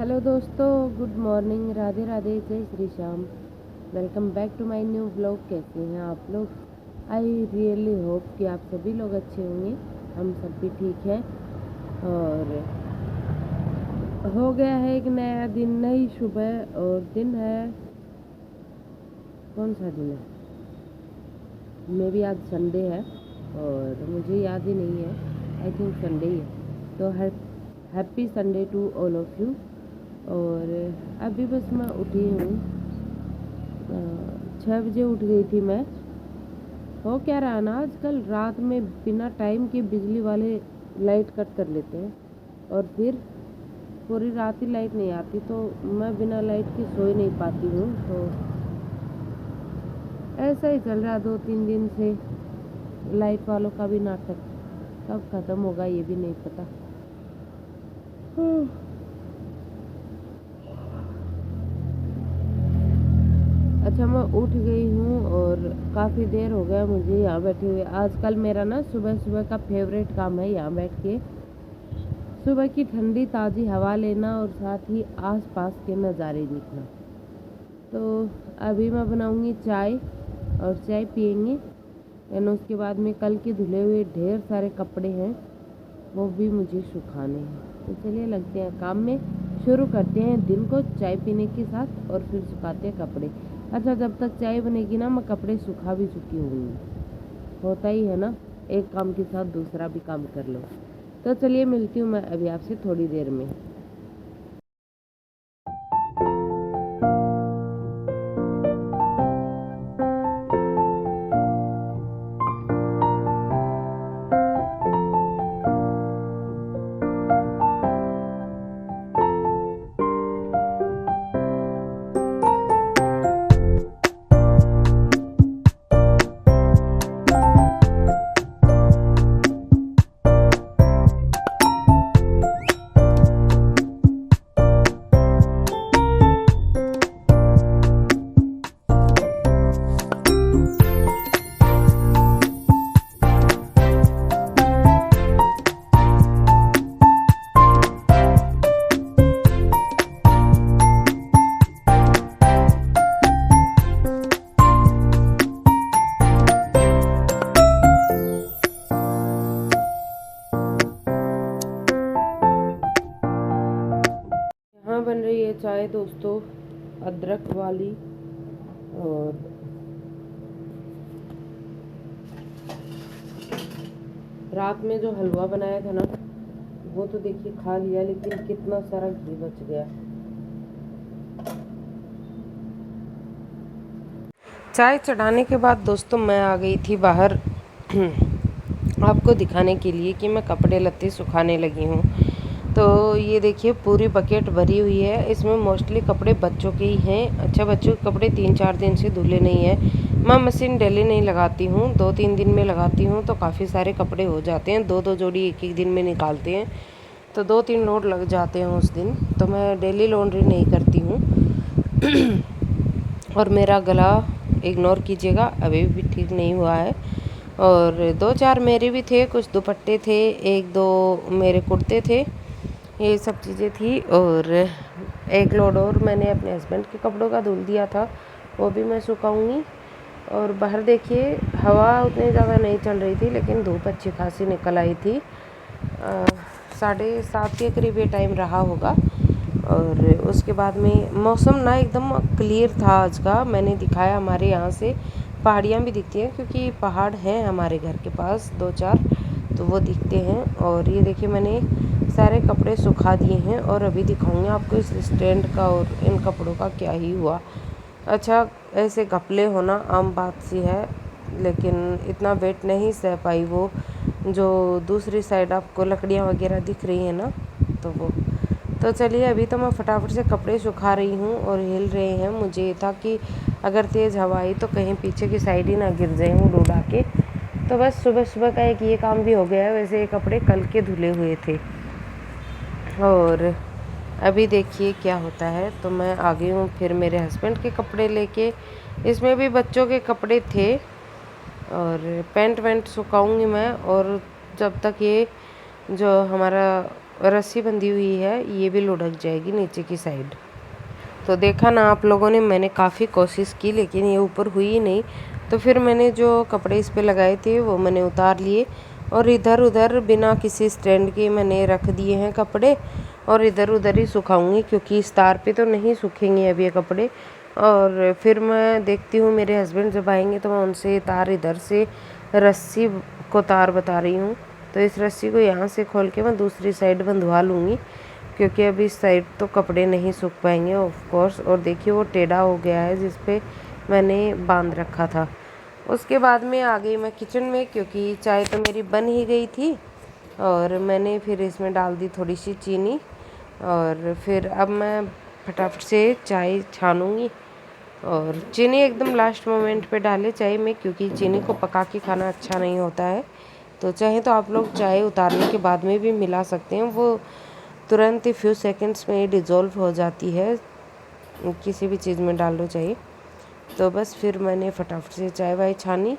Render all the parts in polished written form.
Hello दोस्तों, good morning, Radhe Radhe, जय Shri Shyam. Welcome back to my new blog. कैसे हैं आप लोग? आई रियली होप कि आप सभी लोग अच्छे होंगे। हम सब भी ठीक हैं और हो गया है एक नया दिन, नई सुबह। और दिन है, कौन सा दिन है? मे भी आज संडे है और मुझे याद ही नहीं है। आई थिंक संडे ही है। तो happy Sunday to all of you. और अभी बस मैं उठी हूँ, 6 बजे उठ गई थी मैं। हो क्या रहा ना, आजकल रात में बिना टाइम के बिजली वाले लाइट कट कर लेते हैं और फिर पूरी रात ही लाइट नहीं आती, तो मैं बिना लाइट के सो ही नहीं पाती हूँ। तो ऐसा ही चल रहा 2-3 दिन से। लाइट वालों का भी नाटक कब ख़त्म होगा ये भी नहीं पता। अच्छा, मैं उठ गई हूँ और काफ़ी देर हो गया मुझे यहाँ बैठे हुए। आजकल मेरा ना सुबह सुबह का फेवरेट काम है यहाँ बैठ के सुबह की ठंडी ताज़ी हवा लेना और साथ ही आसपास के नज़ारे देखना। तो अभी मैं बनाऊँगी चाय और चाय पियेंगे। एंड उसके बाद में कल के धुले हुए ढेर सारे कपड़े हैं, वो भी मुझे सुखाने हैं। तो चलिए लगते हैं काम में, शुरू करते हैं दिन को चाय पीने के साथ और फिर सुखाते हैं कपड़े। अच्छा, जब तक चाय बनेगी ना, मैं कपड़े सुखा भी चुकी होंगी। होता ही है ना, एक काम के साथ दूसरा भी काम कर लो। तो चलिए मिलती हूँ मैं अभी आपसे थोड़ी देर में। यहाँ बन रही है चाय दोस्तों, अदरक वाली। और रात में जो हलवा बनाया था ना, वो तो देखिए खा लिया, लेकिन कितना सारा घी बच गया। चाय चढ़ाने के बाद दोस्तों मैं आ गई थी बाहर आपको दिखाने के लिए कि मैं कपड़े लत्ते सुखाने लगी हूँ। तो ये देखिए पूरी बकेट भरी हुई है। इसमें मोस्टली कपड़े बच्चों के ही हैं। अच्छा, बच्चों के कपड़े 3-4 दिन से धुले नहीं है। मैं मशीन डेली नहीं लगाती हूँ, 2-3 दिन में लगाती हूँ, तो काफ़ी सारे कपड़े हो जाते हैं। 2-2 जोड़ी एक एक दिन में निकालते हैं, तो 2-3 लोड लग जाते हैं उस दिन। तो मैं डेली लॉन्ड्री नहीं करती हूँ और मेरा गला इग्नोर कीजिएगा, अभी भी ठीक नहीं हुआ है। और 2-4 मेरे भी थे, कुछ दुपट्टे थे, 1-2 मेरे कुर्ते थे, ये सब चीज़ें थी। और एक लोड और मैंने अपने हस्बैंड के कपड़ों का धुल दिया था, वो भी मैं सुखाऊंगी। और बाहर देखिए हवा उतनी ज़्यादा नहीं चल रही थी, लेकिन धूप अच्छी खासी निकल आई थी। 7:30 के करीब ये टाइम रहा होगा। और उसके बाद में मौसम ना एकदम क्लियर था आज का। मैंने दिखाया, हमारे यहाँ से पहाड़ियाँ भी दिखती हैं, क्योंकि पहाड़ हैं हमारे घर के पास 2-4, तो वो दिखते हैं। और ये देखिए मैंने सारे कपड़े सुखा दिए हैं और अभी दिखाऊंगी आपको इस स्टैंड का और इन कपड़ों का क्या ही हुआ। अच्छा, ऐसे घपले होना आम बात सी है, लेकिन इतना वेट नहीं सह पाई वो। जो दूसरी साइड आपको लकड़ियाँ वगैरह दिख रही हैं ना, तो वो। तो चलिए अभी तो मैं फटाफट से कपड़े सुखा रही हूँ और हिल रहे हैं। मुझे ये था कि अगर तेज़ हवा आई तो कहीं पीछे की साइड ही ना गिर जाए हूँ उड़ा के। तो बस सुबह सुबह का एक ये काम भी हो गया है। वैसे ये कपड़े कल के धुले हुए थे। और अभी देखिए क्या होता है। तो मैं आ गई हूँ फिर मेरे हस्बैंड के कपड़े लेके। इसमें भी बच्चों के कपड़े थे और पैंट वैंट सुखाऊंगी मैं। और जब तक ये जो हमारा रस्सी बंधी हुई है, ये भी लुढ़क जाएगी नीचे की साइड। तो देखा ना आप लोगों ने, मैंने काफ़ी कोशिश की लेकिन ये ऊपर हुई ही नहीं। तो फिर मैंने जो कपड़े इस पे लगाए थे वो मैंने उतार लिए और इधर उधर बिना किसी स्टैंड के मैंने रख दिए हैं कपड़े, और इधर उधर ही सुखाऊंगी क्योंकि इस तार पे तो नहीं सूखेंगे अब ये कपड़े। और फिर मैं देखती हूँ मेरे हस्बैंड जब आएंगे तो मैं उनसे तार इधर से रस्सी को तार बता रही हूँ। तो इस रस्सी को यहाँ से खोल के मैं दूसरी साइड बंधवा लूँगी क्योंकि अभी इस साइड तो कपड़े नहीं सूख पाएंगे ऑफ कोर्स। और देखिए वो टेढ़ा हो गया है जिस पे मैंने बांध रखा था। उसके बाद में आ गई मैं किचन में क्योंकि चाय तो मेरी बन ही गई थी और मैंने फिर इसमें डाल दी थोड़ी सी चीनी। और फिर अब मैं फटाफट से चाय छानूंगी। और चीनी एकदम लास्ट मोमेंट पे डाले चाय में क्योंकि चीनी को पका के खाना अच्छा नहीं होता है। तो चाहे तो आप लोग चाय उतारने के बाद में भी मिला सकते हैं, वो तुरंत ही फ्यू सेकंड्स में डिज़ोल्व हो जाती है, किसी भी चीज़ में डाल लो चाहिए। तो बस फिर मैंने फटाफट से चाय वाय छानी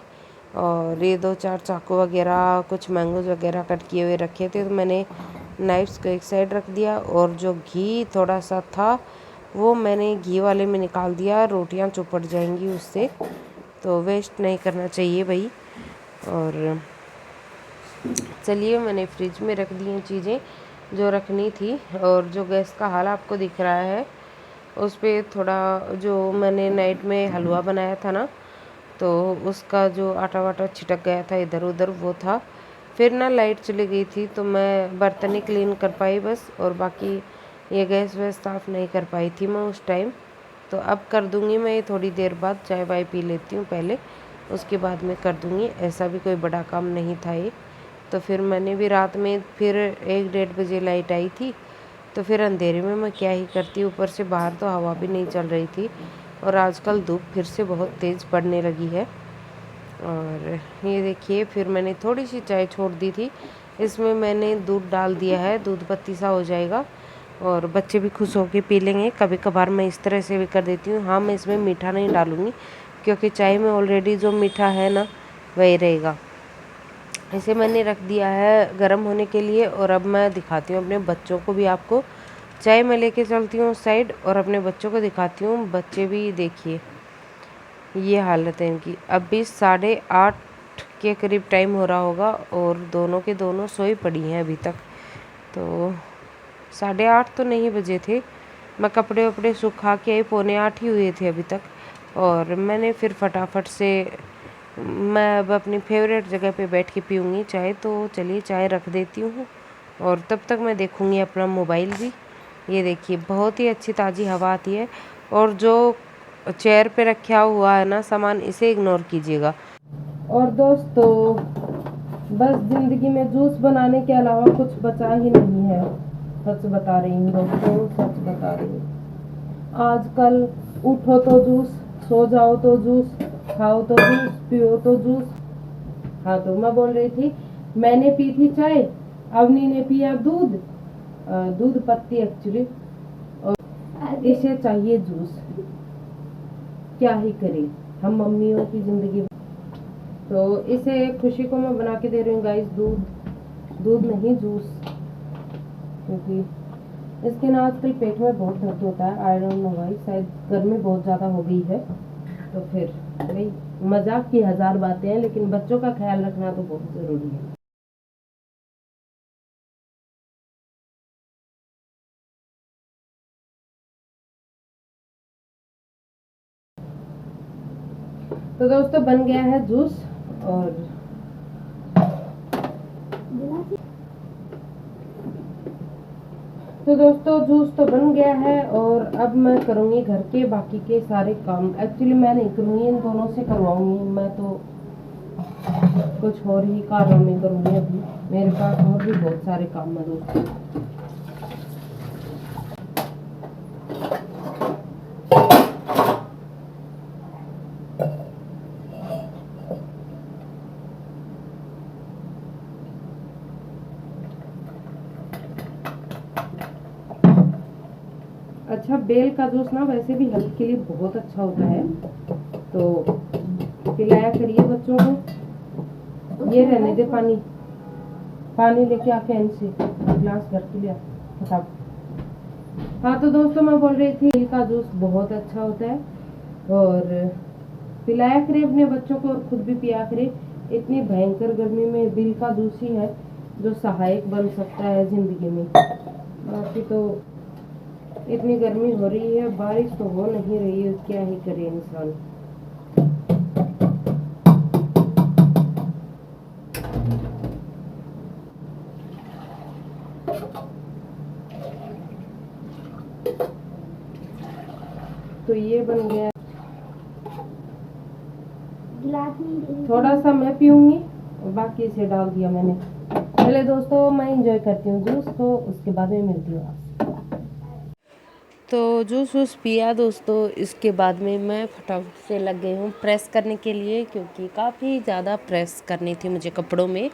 और ये 2-4 चाकू वगैरह कुछ मैंगोज वगैरह कट किए हुए रखे थे तो मैंने नाइफ्स को एक साइड रख दिया। और जो घी थोड़ा सा था वो मैंने घी वाले में निकाल दिया, रोटियां चुपड़ जाएंगी उससे, तो वेस्ट नहीं करना चाहिए भाई। और चलिए मैंने फ्रिज में रख दी हैं चीज़ें जो रखनी थी। और जो गैस का हाल आपको दिख रहा है उस पर थोड़ा जो मैंने नाइट में हलवा बनाया था ना, तो उसका जो आटा वाटा छिटक गया था इधर उधर वो था। फिर ना लाइट चली गई थी तो मैं बर्तन ही क्लीन कर पाई बस, और बाकी ये गैस वैस साफ़ नहीं कर पाई थी मैं उस टाइम। तो अब कर दूँगी मैं, थोड़ी देर बाद चाय वाय पी लेती हूँ पहले, उसके बाद में कर दूँगी। ऐसा भी कोई बड़ा काम नहीं था ये। तो फिर मैंने भी रात में फिर 1-1:30 बजे लाइट आई थी तो फिर अंधेरे में मैं क्या ही करती, ऊपर से बाहर तो हवा भी नहीं चल रही थी और आजकल धूप फिर से बहुत तेज़ पड़ने लगी है। और ये देखिए फिर मैंने थोड़ी सी चाय छोड़ दी थी, इसमें मैंने दूध डाल दिया है, दूध पत्ती सा हो जाएगा और बच्चे भी खुश होकर पी लेंगे। कभी कभार मैं इस तरह से भी कर देती हूँ। हाँ, मैं इसमें मीठा नहीं डालूँगी क्योंकि चाय में ऑलरेडी जो मीठा है ना वही रहेगा। इसे मैंने रख दिया है गर्म होने के लिए। और अब मैं दिखाती हूँ अपने बच्चों को भी आपको। चाय मैं लेके चलती हूँ उस साइड और अपने बच्चों को दिखाती हूँ। बच्चे भी देखिए ये हालत है इनकी। अभी 8:30 के करीब टाइम हो रहा होगा और दोनों के दोनों सोई पड़ी हैं अभी तक। तो 8:30 तो नहीं बजे थे, मैं कपड़े वपड़े सुखा के आई, 7:45 ही हुए थे अभी तक। और मैंने फिर फटाफट से मैं अब अपनी फेवरेट जगह पे बैठ के पीऊँगी चाय। तो चलिए चाय रख देती हूँ और तब तक मैं देखूँगी अपना मोबाइल भी। ये देखिए बहुत ही अच्छी ताज़ी हवा आती है। और जो चेयर पे रखा हुआ है ना सामान, इसे इग्नोर कीजिएगा। और दोस्तों बस ज़िंदगी में जूस बनाने के अलावा कुछ बचा ही नहीं है। सच बता रही हूँ दोस्तों, सच बता रही हूँ। आजकल उठो तो जूस, सो जाओ तो जूस, खाओ तो जूस, पियो तो जूस। हाँ, तो मैं बोल रही थी मैंने पी थी चाय, अवनी ने पिया दूध, दूध पत्ती एक्चुअली, और इसे चाहिए जूस। क्या ही करें हम मम्मियों की जिंदगी। तो इसे खुशी को मैं बना के दे रही हूँ गाइस, दूध नहीं जूस, क्योंकि इसके ना आजकल पेट में बहुत दर्द होता है। आई डोंट नो भाई, शायद गर्मी बहुत ज़्यादा हो गई है। तो फिर भाई मजाक की 1000 बातें हैं, लेकिन बच्चों का ख्याल रखना तो बहुत ज़रूरी है। तो दोस्तों बन गया है जूस। और तो दोस्तों जूस तो बन गया है और अब मैं करूँगी घर के बाकी के सारे काम। एक्चुअली मैं नहीं करूँगी, इन दोनों से करवाऊँगी। मैं तो कुछ और ही कार्यों में करूँगी, अभी मेरे पास और भी बहुत सारे काम है दोस्तों। अच्छा, बेल का जूस ना वैसे भी हेल्थ के लिए बहुत अच्छा होता है, तो पिलाया करिए बच्चों को। ये रहने दे, पानी लेके आके इनसे। ग्लास भर के लिया फटाफट। हाँ तो दोस्तों मैं बोल रही थी बिल का जूस बहुत अच्छा होता है और पिलाया करें अपने बच्चों को और खुद भी पिया करें। इतनी भयंकर गर्मी में बिल का जूस ही है जो सहायक बन सकता है ज़िंदगी में। बाकी तो इतनी गर्मी हो रही है, बारिश तो हो नहीं रही है, क्या ही करे इंसान। तो ये बन गया, थोड़ा सा मैं पीऊंगी और बाकी इसे डाल दिया मैंने। पहले दोस्तों मैं इंजॉय करती हूँ जूस, तो उसके बाद में मिलती हूँ आपसे। तो जूस वूस पिया दोस्तों, इसके बाद में मैं फटाफट से लग गई हूँ प्रेस करने के लिए, क्योंकि काफ़ी ज़्यादा प्रेस करनी थी मुझे कपड़ों में।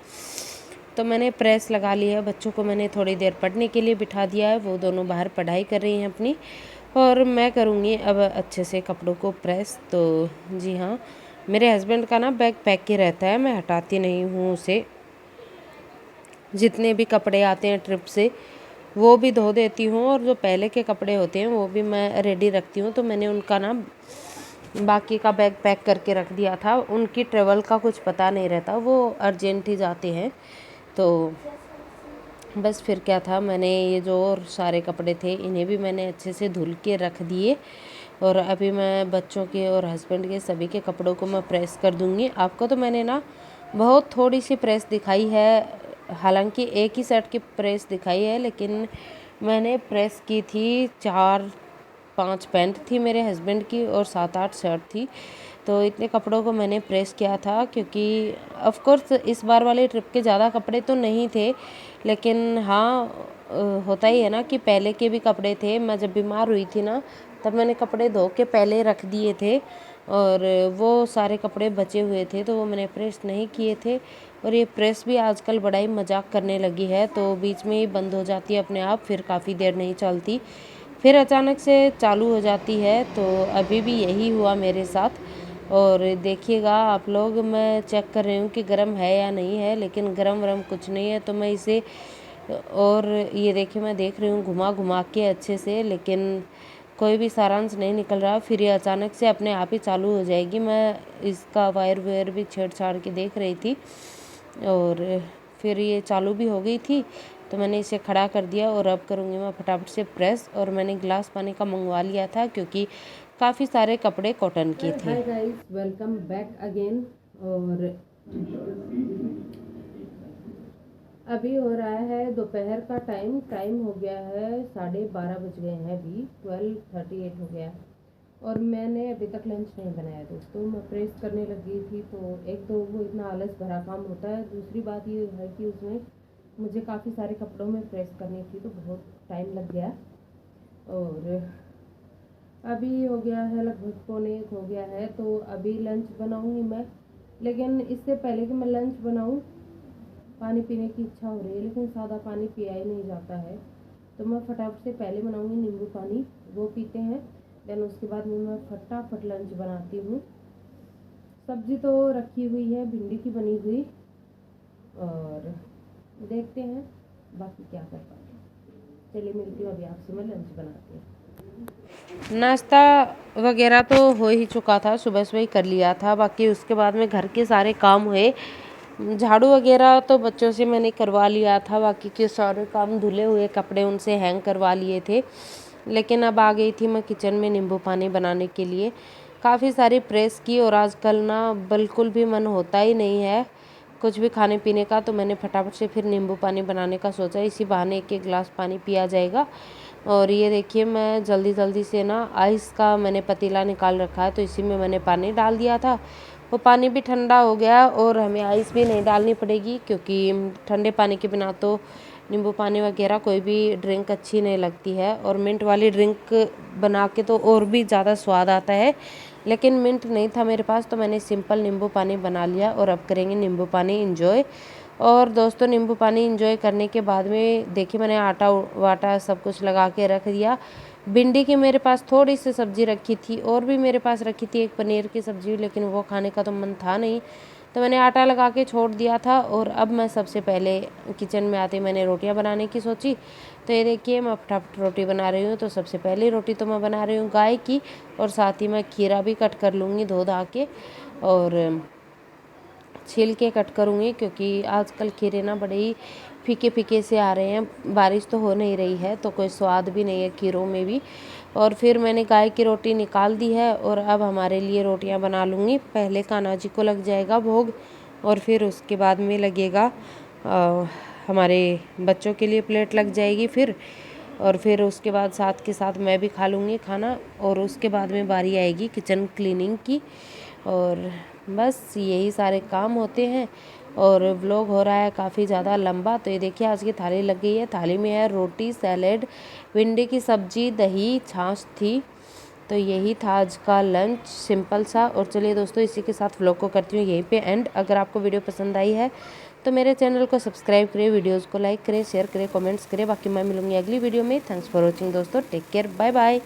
तो मैंने प्रेस लगा लिया। बच्चों को मैंने थोड़ी देर पढ़ने के लिए बिठा दिया है, वो दोनों बाहर पढ़ाई कर रही हैं अपनी, और मैं करूँगी अब अच्छे से कपड़ों को प्रेस। तो जी हाँ, मेरे हस्बैंड का ना बैग पैक ही रहता है, मैं हटाती नहीं हूँ उसे। जितने भी कपड़े आते हैं ट्रिप से वो भी धो देती हूँ, और जो पहले के कपड़े होते हैं वो भी मैं रेडी रखती हूँ। तो मैंने उनका ना बाकी का बैग पैक करके रख दिया था। उनकी ट्रेवल का कुछ पता नहीं रहता, वो अर्जेंट ही जाते हैं। तो बस फिर क्या था, मैंने ये जो और सारे कपड़े थे इन्हें भी मैंने अच्छे से धुल के रख दिए, और अभी मैं बच्चों के और हस्बैंड के सभी के कपड़ों को मैं प्रेस कर दूँगी। आपको तो मैंने ना बहुत थोड़ी सी प्रेस दिखाई है, हालांकि एक ही सेट की प्रेस दिखाई है, लेकिन मैंने प्रेस की थी 4-5 पैंट थी मेरे हस्बैंड की और 7-8 शर्ट थी। तो इतने कपड़ों को मैंने प्रेस किया था, क्योंकि ऑफ कोर्स इस बार वाले ट्रिप के ज़्यादा कपड़े तो नहीं थे, लेकिन हाँ होता ही है ना कि पहले के भी कपड़े थे। मैं जब बीमार हुई थी ना, तब मैंने कपड़े धो के पहले रख दिए थे, और वो सारे कपड़े बचे हुए थे तो वो मैंने प्रेस नहीं किए थे। और ये प्रेस भी आजकल बड़ा ही मजाक करने लगी है, तो बीच में ही बंद हो जाती है अपने आप, फिर काफ़ी देर नहीं चलती, फिर अचानक से चालू हो जाती है। तो अभी भी यही हुआ मेरे साथ। और देखिएगा आप लोग, मैं चेक कर रही हूँ कि गर्म है या नहीं है, लेकिन गर्म वरम कुछ नहीं है। तो मैं इसे, और ये देखिए मैं देख रही हूँ घुमा घुमा के अच्छे से, लेकिन कोई भी सारांश नहीं निकल रहा। फिर ये अचानक से अपने आप ही चालू हो जाएगी। मैं इसका वायर वायर भी छेड़छाड़ के देख रही थी, और फिर ये चालू भी हो गई थी। तो मैंने इसे खड़ा कर दिया, और अब करूँगी मैं फटाफट से प्रेस। और मैंने गिलास पानी का मंगवा लिया था, क्योंकि काफ़ी सारे कपड़े कॉटन के थे। Hi guys, welcome back again. और अभी हो रहा है दोपहर का टाइम हो गया है 12:30 बज गए हैं, अभी 12:38 हो गया। और मैंने अभी तक लंच नहीं बनाया दोस्तों। मैं प्रेस करने लगी थी, तो एक तो वो इतना आलस भरा काम होता है, दूसरी बात ये है कि उसमें मुझे काफ़ी सारे कपड़ों में प्रेस करनी थी, तो बहुत टाइम लग गया। और अभी हो गया है लगभग 12:45 हो गया है, तो अभी लंच बनाऊंगी मैं। लेकिन इससे पहले कि मैं लंच बनाऊं, पानी पीने की इच्छा हो रही है, लेकिन सादा पानी पिया ही नहीं जाता है। तो मैं फटाफट से पहले बनाऊंगी नींबू पानी, वो पीते हैं, देन उसके बाद में मैं फटाफट लंच बनाती हूँ। सब्जी तो रखी हुई है, भिंडी की बनी हुई, और देखते हैं बाकी क्या कर पाते हैं। चलिए मिलती हूँ अभी आपसे, मैं लंच बनाती हूँ। नाश्ता वगैरह तो हो ही चुका था, सुबह सुबह ही कर लिया था। बाकी उसके बाद में घर के सारे काम हुए, झाड़ू वगैरह तो बच्चों से मैंने करवा लिया था, बाकी के सारे काम धुले हुए कपड़े उनसे हैंग करवा लिए थे। लेकिन अब आ गई थी मैं किचन में नींबू पानी बनाने के लिए। काफ़ी सारी प्रेस की, और आजकल ना बिल्कुल भी मन होता ही नहीं है कुछ भी खाने पीने का। तो मैंने फटाफट से फिर नींबू पानी बनाने का सोचा, इसी बहाने एक गिलास पानी पिया जाएगा। और ये देखिए मैं जल्दी जल्दी से ना आइस का मैंने पतीला निकाल रखा है, तो इसी में मैंने पानी डाल दिया था। वो पानी भी ठंडा हो गया, और हमें आइस भी नहीं डालनी पड़ेगी, क्योंकि ठंडे पानी के बिना तो नींबू पानी वगैरह कोई भी ड्रिंक अच्छी नहीं लगती है। और मिंट वाली ड्रिंक बना के तो और भी ज़्यादा स्वाद आता है, लेकिन मिंट नहीं था मेरे पास, तो मैंने सिंपल नींबू पानी बना लिया। और अब करेंगे नींबू पानी इंजॉय। और दोस्तों नींबू पानी इंजॉय करने के बाद में देखिए मैंने आटा वाटा सब कुछ लगा के रख दिया। भिंडी की मेरे पास थोड़ी सी सब्ज़ी रखी थी, और भी मेरे पास रखी थी एक पनीर की सब्ज़ी, लेकिन वो खाने का तो मन था नहीं, तो मैंने आटा लगा के छोड़ दिया था और अब मैं सबसे पहले किचन में आते मैंने रोटियां बनाने की सोची। तो ये देखिए मैं फटाफट रोटी बना रही हूँ। तो सबसे पहली रोटी तो मैं बना रही हूँ गाय की, और साथ ही मैं खीरा भी कट कर लूँगी धो धा के और छील के कट करूँगी, क्योंकि आजकल खीरे ना बड़े ही फीके फीके से आ रहे हैं। बारिश तो हो नहीं रही है तो कोई स्वाद भी नहीं है खीरों में भी। और फिर मैंने गाय की रोटी निकाल दी है और अब हमारे लिए रोटियां बना लूँगी। पहले कान्हा जी को लग जाएगा भोग और फिर उसके बाद में लगेगा हमारे बच्चों के लिए प्लेट लग जाएगी फिर, और फिर उसके बाद साथ के साथ मैं भी खा लूँगी खाना। और उसके बाद में बारी आएगी किचन क्लीनिंग की। और बस यही सारे काम होते हैं। और व्लॉग हो रहा है काफ़ी ज़्यादा लंबा। तो ये देखिए आज की थाली लग गई है। थाली में है रोटी, सैलेड, भिंडी की सब्जी, दही, छाछ थी। तो यही था आज का लंच, सिंपल सा। और चलिए दोस्तों इसी के साथ व्लॉग को करती हूँ यहीं पे एंड। अगर आपको वीडियो पसंद आई है तो मेरे चैनल को सब्सक्राइब करें, वीडियोज़ को लाइक करें, शेयर करें, कमेंट्स करें। बाकी मैं मिलूंगी अगली वीडियो में। थैंक्स फॉर वॉचिंग दोस्तों, टेक केयर, बाय बाय।